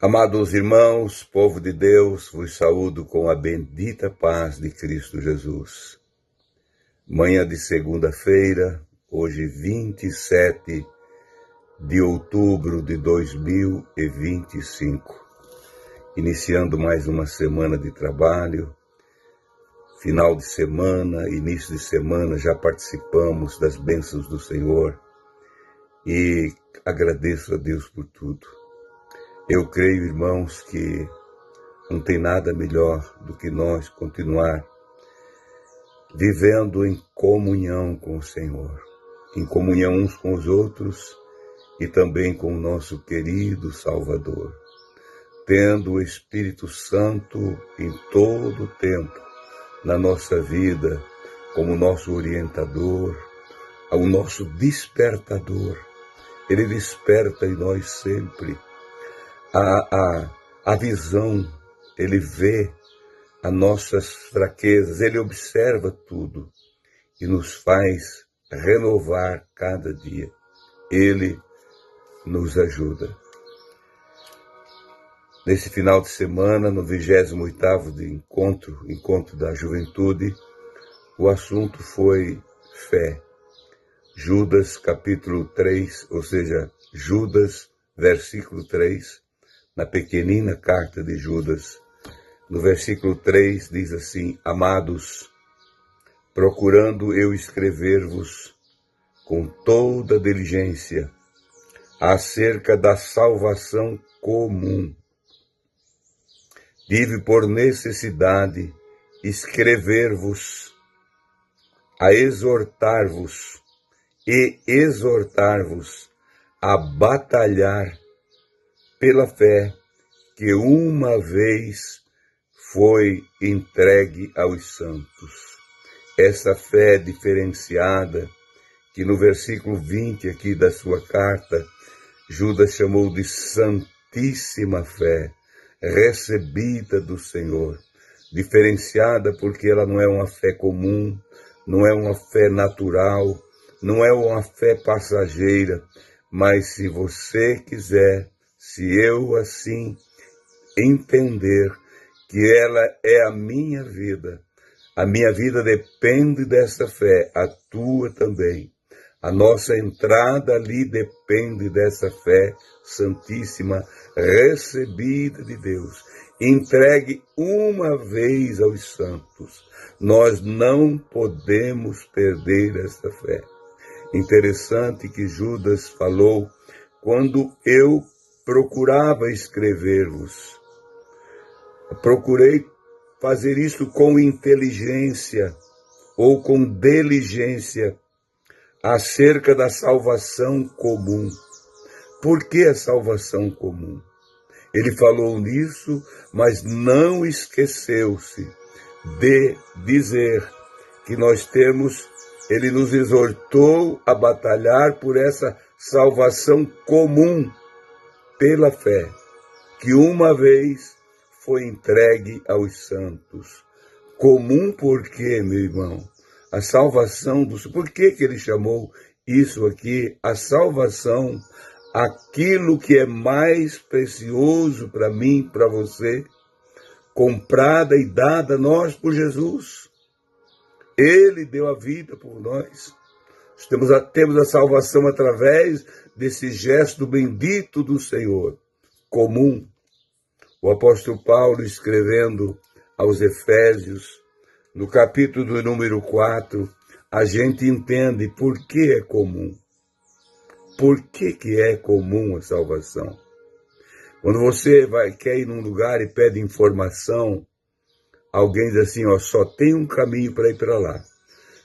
Amados irmãos, povo de Deus, vos saúdo com a bendita paz de Cristo Jesus. Manhã de segunda-feira, hoje 27 de outubro de 2025. Iniciando mais uma semana de trabalho, final de semana, início de semana, já participamos das bênçãos do Senhor e agradeço a Deus por tudo. Eu creio, irmãos, que não tem nada melhor do que nós continuar vivendo em comunhão com o Senhor, em comunhão uns com os outros e também com o nosso querido Salvador, tendo o Espírito Santo em todo o tempo na nossa vida como nosso orientador, o nosso despertador. Ele desperta em nós sempre a visão, ele vê as nossas fraquezas, ele observa tudo e nos faz renovar cada dia. Ele nos ajuda. Nesse final de semana, no 28º de encontro da juventude, o assunto foi fé. Judas capítulo 3, ou seja, Judas versículo 3, na pequenina carta de Judas, no versículo 3 diz assim: Amados, procurando eu escrever-vos com toda diligência acerca da salvação comum, tive por necessidade escrever-vos, a exortar-vos a batalhar pela fé que uma vez foi entregue aos santos. Essa fé diferenciada, que no versículo 20 aqui da sua carta, Judas chamou de santíssima fé, recebida do Senhor, diferenciada porque ela não é uma fé comum, não é uma fé natural, não é uma fé passageira, mas se você quiser, se eu assim entender que ela é a minha vida depende dessa fé, a tua também. A nossa entrada ali depende dessa fé santíssima, recebida de Deus, entregue uma vez aos santos. Nós não podemos perder essa fé. Interessante que Judas falou: quando eu procurava escrever-vos, procurei fazer isso com inteligência ou com diligência acerca da salvação comum. Por que a salvação comum? Ele falou nisso, mas não esqueceu-se de dizer que ele nos exortou a batalhar por essa salvação comum pela fé, que uma vez foi entregue aos santos. Comum por quê, meu irmão? A salvação por que ele chamou isso aqui? A salvação, aquilo que é mais precioso para mim, para você, comprada e dada a nós por Jesus. Ele deu a vida por nós. Temos a salvação através desse gesto bendito do Senhor, comum. O apóstolo Paulo, escrevendo aos Efésios, no capítulo número 4, a gente entende por que é comum. Por que é comum a salvação? Quando você quer ir num lugar e pede informação, alguém diz assim, só tem um caminho para ir para lá.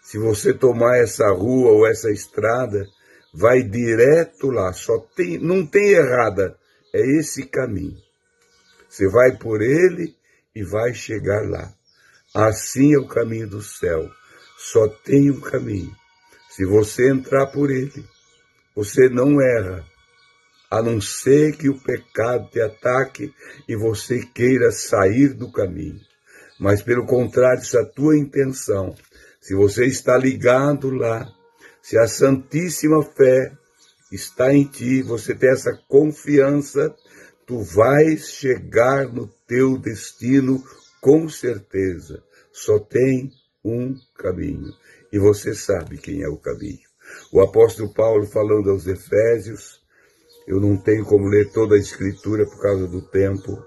Se você tomar essa rua ou essa estrada, vai direto lá, não tem errada, é esse caminho. Você vai por ele e vai chegar lá. Assim é o caminho do céu. Só tem um caminho. Se você entrar por ele, você não erra. A não ser que o pecado te ataque e você queira sair do caminho. Mas pelo contrário, se a tua intenção, se você está ligado lá, se a santíssima fé está em ti, você tem essa confiança, tu vais chegar no teu destino com certeza. Só tem um caminho. E você sabe quem é o caminho. O apóstolo Paulo, falando aos Efésios, eu não tenho como ler toda a escritura por causa do tempo.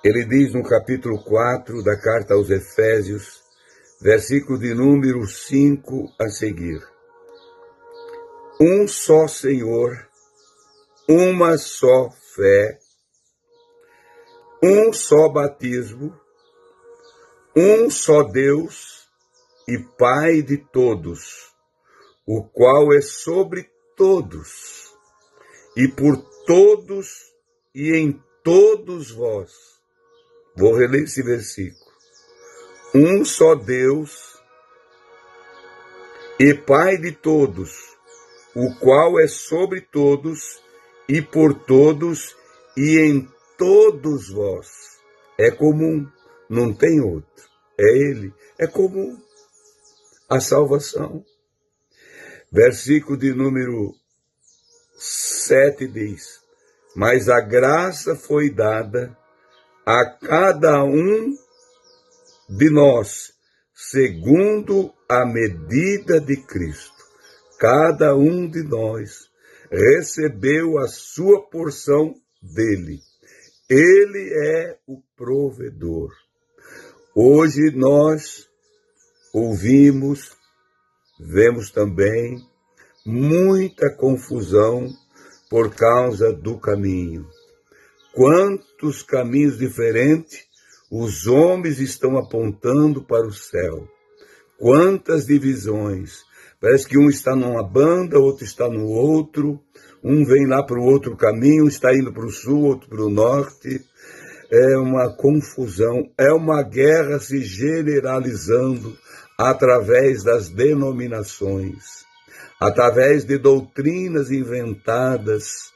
Ele diz no capítulo 4 da carta aos Efésios, versículo de número 5 a seguir. Um só Senhor, uma só fé, um só batismo, um só Deus e Pai de todos, o qual é sobre todos, e por todos e em todos vós. Vou reler esse versículo. Um só Deus e Pai de todos, o qual é sobre todos e por todos e em todos vós. É comum, não tem outro. É Ele, é comum. A salvação. Versículo de número 7 diz: mas a graça foi dada a cada um de nós, segundo a medida de Cristo. Cada um de nós recebeu a sua porção dele. Ele é o provedor. Hoje nós ouvimos, vemos também muita confusão por causa do caminho. Quantos caminhos diferentes os homens estão apontando para o céu. Quantas divisões. Parece que um está numa banda, outro está no outro. Um vem lá para o outro caminho, está indo para o sul, outro para o norte. É uma confusão, é uma guerra se generalizando através das denominações, através de doutrinas inventadas.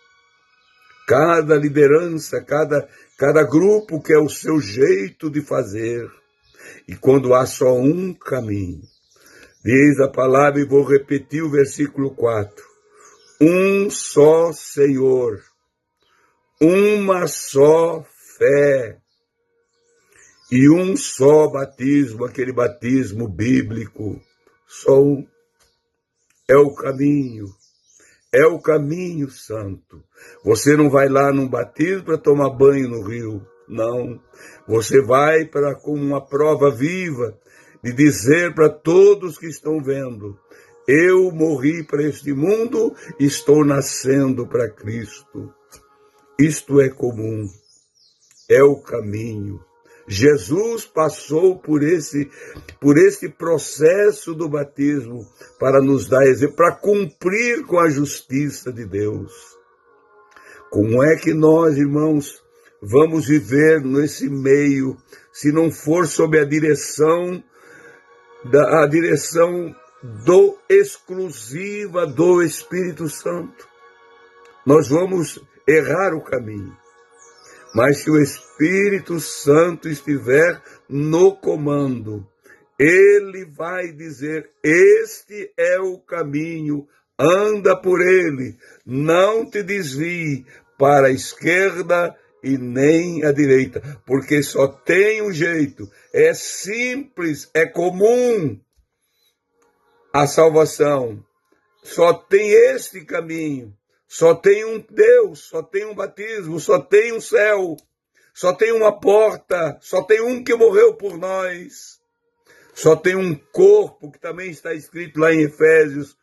Cada liderança, cada grupo quer o seu jeito de fazer. E quando há só um caminho, diz a palavra, e vou repetir o versículo 4. Um só Senhor, uma só fé e um só batismo, aquele batismo bíblico. Só um. É o caminho santo. Você não vai lá num batismo para tomar banho no rio, não. Você vai para como uma prova viva de dizer para todos que estão vendo: eu morri para este mundo, estou nascendo para Cristo. Isto é comum, é o caminho. Jesus passou por esse processo do batismo para nos dar exemplo, para cumprir com a justiça de Deus. Como é que nós, irmãos, vamos viver nesse meio, se não for sob a direção exclusiva do Espírito Santo? Nós vamos errar o caminho. Mas se o Espírito Santo estiver no comando, ele vai dizer: este é o caminho, anda por ele, não te desvie para a esquerda e nem à direita, porque só tem um jeito, é simples, é comum a salvação, só tem este caminho. Só tem um Deus, só tem um batismo, só tem um céu, só tem uma porta, só tem um que morreu por nós, só tem um corpo, que também está escrito lá em Efésios,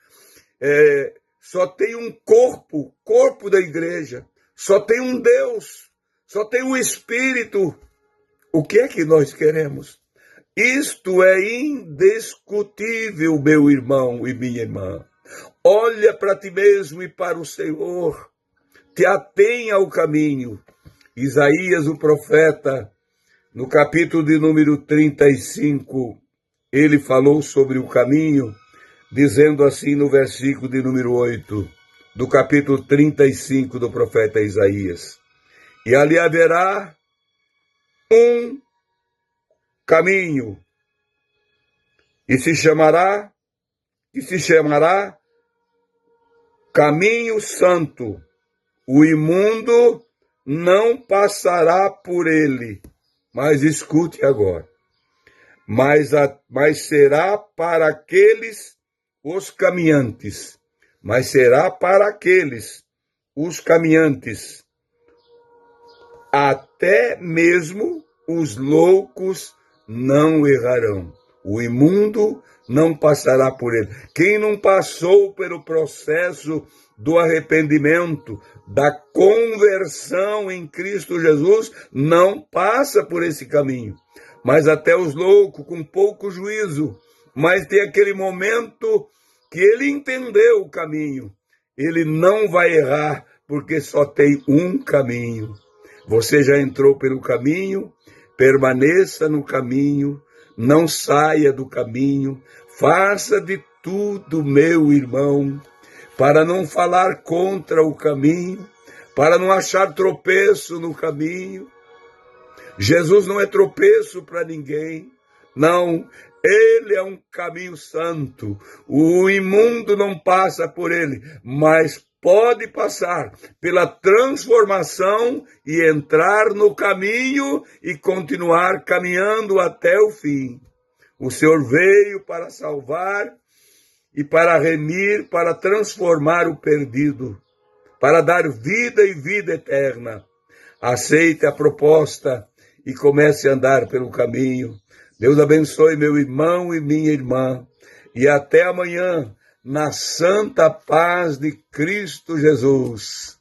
só tem um corpo da igreja, só tem um Deus, só tem um Espírito. O que é que nós queremos? Isto é indiscutível, meu irmão e minha irmã. Olha para ti mesmo e para o Senhor, te atenha ao caminho. Isaías, o profeta, no capítulo de número 35, ele falou sobre o caminho, dizendo assim no versículo de número 8, do capítulo 35 do profeta Isaías: e ali haverá um caminho, e se chamará Caminho Santo. O imundo não passará por ele. Mas escute agora. Mas será para aqueles, os caminhantes. Mas será para aqueles, os caminhantes. Até mesmo os loucos não errarão. O imundo não passará por ele. Quem não passou pelo processo do arrependimento, da conversão em Cristo Jesus, não passa por esse caminho. Mas até os loucos, com pouco juízo, mas tem aquele momento que ele entendeu o caminho. Ele não vai errar, porque só tem um caminho. Você já entrou pelo caminho, permaneça no caminho, não saia do caminho, faça de tudo, meu irmão, para não falar contra o caminho, para não achar tropeço no caminho. Jesus não é tropeço para ninguém, não, ele é um caminho santo, o imundo não passa por ele, mas pode passar pela transformação e entrar no caminho e continuar caminhando até o fim. O Senhor veio para salvar e para remir, para transformar o perdido, para dar vida e vida eterna. Aceite a proposta e comece a andar pelo caminho. Deus abençoe meu irmão e minha irmã. E até amanhã, na santa paz de Cristo Jesus.